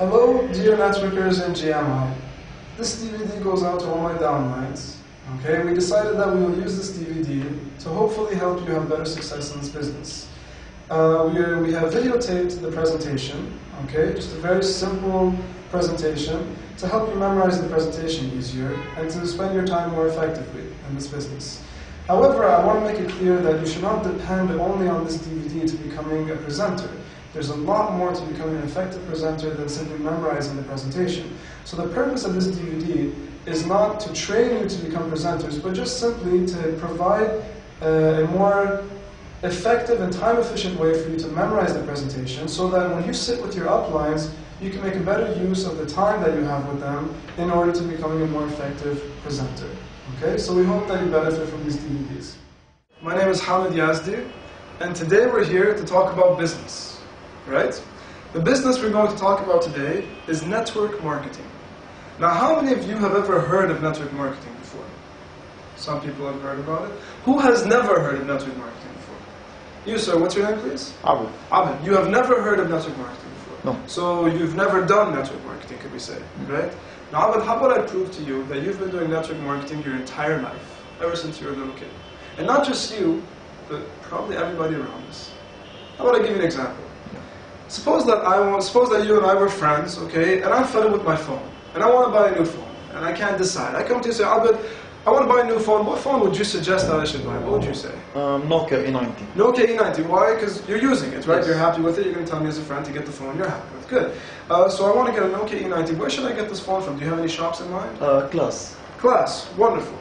Hello, dear networkers and GMI. This DVD goes out to all my downlines. Okay, we decided that we will use this DVD to hopefully help you have better success in this business. We have videotaped the presentation, okay, just a very simple presentation to help you memorize the presentation easier and to spend your time more effectively in this business. However, I want to make it clear that you should not depend only on this DVD to becoming a presenter. There's a lot more to becoming an effective presenter than simply memorizing the presentation. So the purpose of this DVD is not to train you to become presenters, but just simply to provide a more effective and time-efficient way for you to memorize the presentation so that when you sit with your uplines, you can make a better use of the time that you have with them in order to becoming a more effective presenter. Okay, so we hope that you benefit from these DVDs. My name is Hamid Yazdi, and today we're here to talk about business, right? The business we're going to talk about today is network marketing. Now, how many of you have ever heard of network marketing before? Some people have heard about it. Who has never heard of network marketing before? You, sir, what's your name, please? Abed. Abed, you have never heard of network marketing before? No. So you've never done network marketing, could we say, right? Now, Abed, how about I prove to you that you've been doing network marketing your entire life, ever since you were a little kid? And not just you, but probably everybody around us. How about I give you an example? Suppose that you and I were friends, okay, and I'm fiddling with my phone, and I want to buy a new phone, and I can't decide. I come to you and say, Abed, I want to buy a new phone. What phone would you suggest that I should buy? What would you say? Nokia E90. Nokia E90. Why? Because you're using it, right? Yes. You're happy with it. You're going to tell me as a friend to get the phone you're happy with. Good. So I want to get a Nokia E90. Where should I get this phone from? Do you have any shops in mind? Class. Class. Wonderful.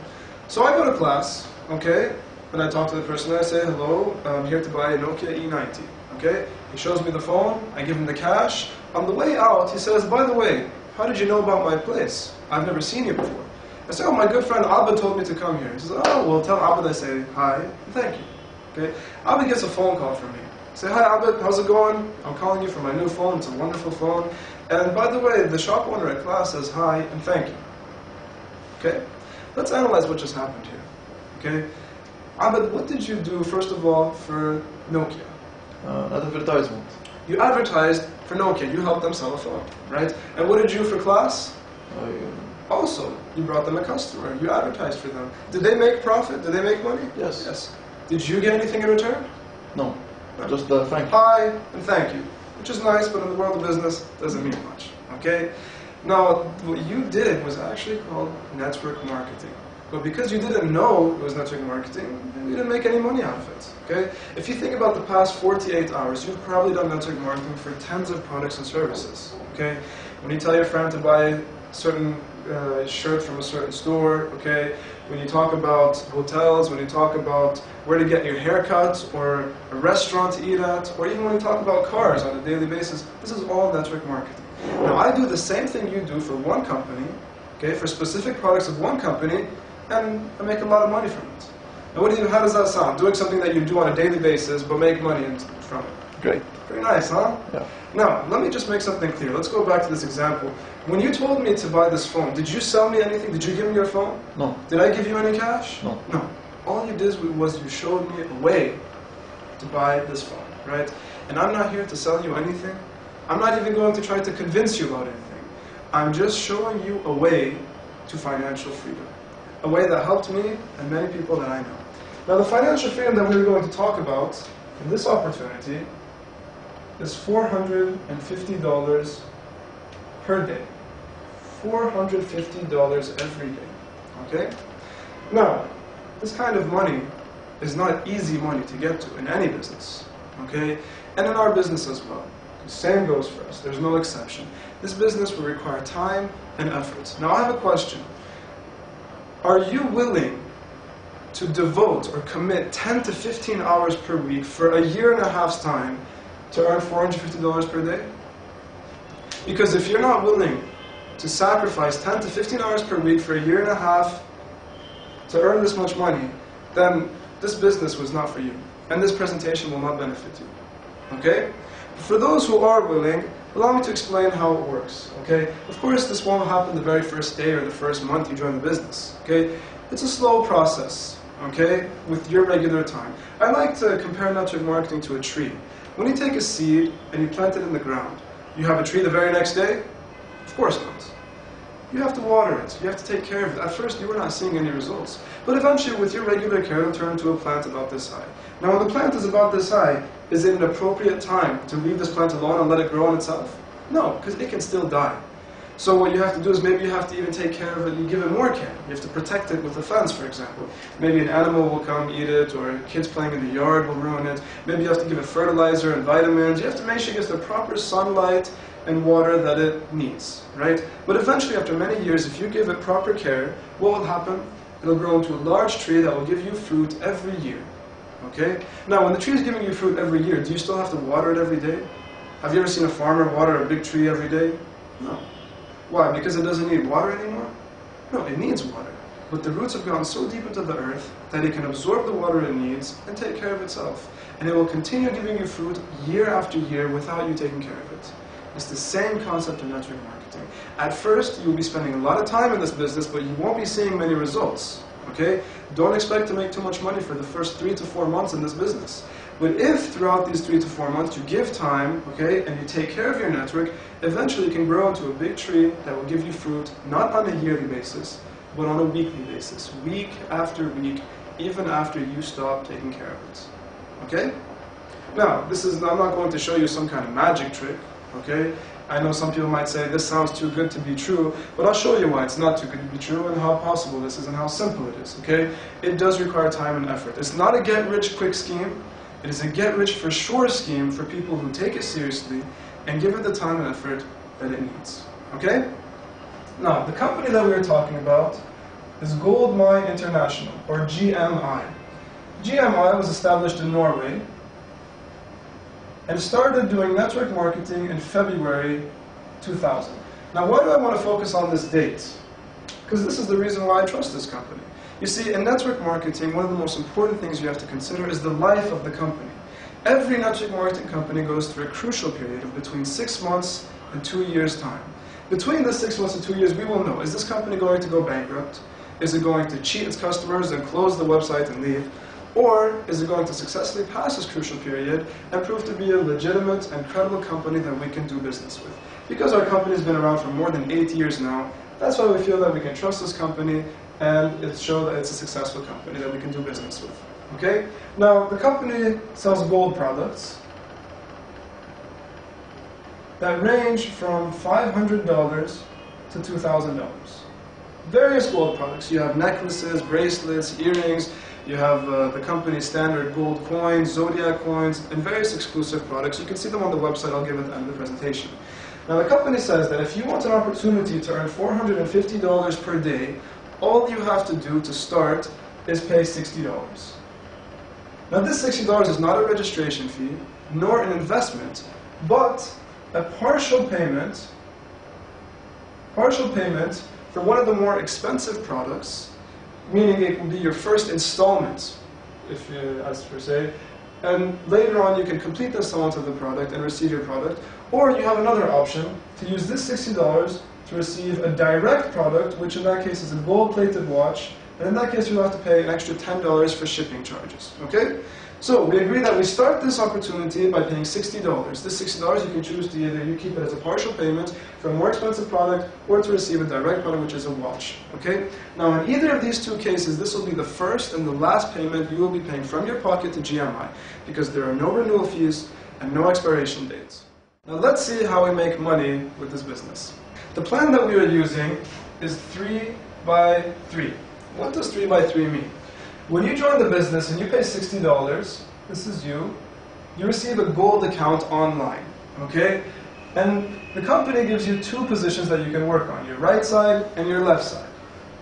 So I go to Class, okay, and I talk to the person and I say, hello, I'm here to buy a Nokia E90. Okay? He shows me the phone. I give him the cash. On the way out, he says, by the way, how did you know about my place? I've never seen you before. I say, oh, my good friend Abed told me to come here. He says, oh, well, tell Abed I say hi and thank you. Okay? Abed gets a phone call from me. I say, hi Abed, how's it going? I'm calling you for my new phone. It's a wonderful phone. And by the way, the shop owner at Class says hi and thank you. Okay? Let's analyze what just happened here. Okay? Abed, what did you do, first of all, for Nokia? Advertisement. You advertised for Nokia. You helped them sell a phone, right? And what did you do for Class? Also, you brought them a customer. You advertised for them. Did they make profit? Did they make money? Yes. Yes. Did you get anything in return? No. Just thank you. Hi and thank you. Which is nice, but in the world of business, doesn't mean much. Okay? Now, what you did was actually called network marketing. But because you didn't know it was network marketing, you didn't make any money out of it. Okay? If you think about the past 48 hours, you've probably done network marketing for tens of products and services. Okay? When you tell your friend to buy a certain shirt from a certain store, okay? When you talk about hotels, when you talk about where to get your haircut, or a restaurant to eat at, or even when you talk about cars on a daily basis, this is all network marketing. Now, I do the same thing you do for one company, okay, for specific products of one company, and I make a lot of money from it. And what do you, how does that sound? Doing something that you do on a daily basis, but make money from it. Great. Very nice, huh? Yeah. Now, let me just make something clear. Let's go back to this example. When you told me to buy this phone, did you sell me anything? Did you give me your phone? No. Did I give you any cash? No. No. All you did was you showed me a way to buy this phone, right? And I'm not here to sell you anything. I'm not even going to try to convince you about anything. I'm just showing you a way to financial freedom. A way that helped me and many people that I know. Now, the financial freedom that we're going to talk about in this opportunity is $450 per day. $450 every day. Okay? Now, this kind of money is not easy money to get to in any business. Okay? And in our business as well. The same goes for us. There's no exception. This business will require time and effort. Now, I have a question. Are you willing to devote or commit 10 to 15 hours per week for a year and a half's time to earn $450 per day? Because if you're not willing to sacrifice 10 to 15 hours per week for a year and a half to earn this much money, then this business was not for you. And this presentation will not benefit you. Okay? For those who are willing, allow me to explain how it works. Okay? Of course, this won't happen the very first day or the first month you join the business. Okay? It's a slow process. Okay? With your regular time. I like to compare network marketing to a tree. When you take a seed and you plant it in the ground, You have a tree the very next day? Of course not. You have to water it. You have to take care of it. At first, you were not seeing any results. But eventually, with your regular care, it'll turn into a plant about this high. Now, when the plant is about this high, is it an appropriate time to leave this plant alone and let it grow on itself? No, because it can still die. So what you have to do is maybe you have to even take care of it, you give it more care. You have to protect it with a fence, for example. Maybe an animal will come eat it, or kids playing in the yard will ruin it. Maybe you have to give it fertilizer and vitamins. You have to make sure it gets the proper sunlight and water that it needs, right? But eventually, after many years, if you give it proper care, what will happen? It'll grow into a large tree that will give you fruit every year, okay? Now, when the tree is giving you fruit every year, do you still have to water it every day? Have you ever seen a farmer water a big tree every day? No. Why? Because it doesn't need water anymore? No, it needs water. But the roots have gone so deep into the earth that it can absorb the water it needs and take care of itself. And it will continue giving you fruit year after year without you taking care of it. It's the same concept of network marketing. At first, you'll be spending a lot of time in this business, but you won't be seeing many results. Okay? Don't expect to make too much money for the first 3 to 4 months in this business. But if throughout these 3 to 4 months you give time, okay, and you take care of your network, eventually you can grow into a big tree that will give you fruit, not on a yearly basis, but on a weekly basis, week after week, even after you stop taking care of it. Okay? Now, I'm not going to show you some kind of magic trick, okay? I know some people might say, this sounds too good to be true, but I'll show you why it's not too good to be true and how possible this is and how simple it is, okay? It does require time and effort. It's not a get-rich-quick scheme. It is a get-rich-for-sure scheme for people who take it seriously and give it the time and effort that it needs, okay? Now, the company that we are talking about is Goldmine International, or GMI. GMI was established in Norway and started doing network marketing in February 2000. Now, why do I want to focus on this date? Because this is the reason why I trust this company. You see, in network marketing, one of the most important things you have to consider is the life of the company. Every network marketing company goes through a crucial period of between 6 months and 2 years' time. Between the 6 months and 2 years, we will know, is this company going to go bankrupt? Is it going to cheat its customers and close the website and leave? Or is it going to successfully pass this crucial period and prove to be a legitimate and credible company that we can do business with? Because our company has been around for more than 8 years now, that's why we feel that we can trust this company and it shows that it's a successful company that we can do business with. Okay? Now, the company sells gold products that range from $500 to $2,000. Various gold products. You have necklaces, bracelets, earrings. You have the company's standard gold coins, zodiac coins, and various exclusive products. You can see them on the website. I'll give it at the end of the presentation. Now, the company says that if you want an opportunity to earn $450 per day, all you have to do to start is pay $60. Now, this $60 is not a registration fee, nor an investment, but a partial payment for one of the more expensive products, meaning it will be your first installment, as per se, and later on you can complete the installment of the product and receive your product, or you have another option to use this $60 to receive a direct product, which in that case is a gold-plated watch, and in that case you'll have to pay an extra $10 for shipping charges, okay? So we agree that we start this opportunity by paying $60. This $60 you can choose to either you keep it as a partial payment for a more expensive product or to receive a direct product, which is a watch, okay? Now in either of these two cases, this will be the first and the last payment you will be paying from your pocket to GMI, because there are no renewal fees and no expiration dates. Now let's see how we make money with this business. The plan that we are using is 3 by 3. What does 3 by 3 mean? When you join the business and you pay $60, this is you receive a gold account online, okay? And the company gives you 2 positions that you can work on, your right side and your left side.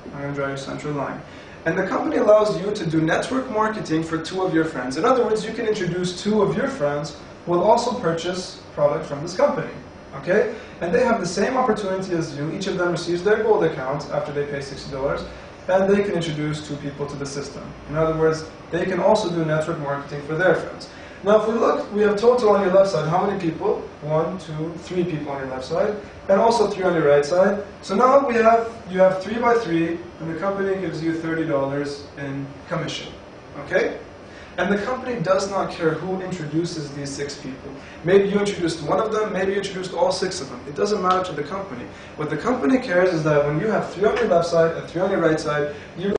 I'm going to draw your central line. And the company allows you to do network marketing for 2 of your friends. In other words, you can introduce 2 of your friends who will also purchase product from this company, okay? And they have the same opportunity as you. Each of them receives their gold account after they pay $60. And they can introduce 2 people to the system. In other words, they can also do network marketing for their friends. Now if we look, we have total on your left side, how many people? 1, 2, 3 people on your left side, and also 3 on your right side. So now you have 3 by 3, and the company gives you $30 in commission. Okay? And the company does not care who introduces these 6 people. Maybe you introduced one of them, maybe you introduced all 6 of them. It doesn't matter to the company. What the company cares is that when you have 3 on your left side and 3 on your right side, you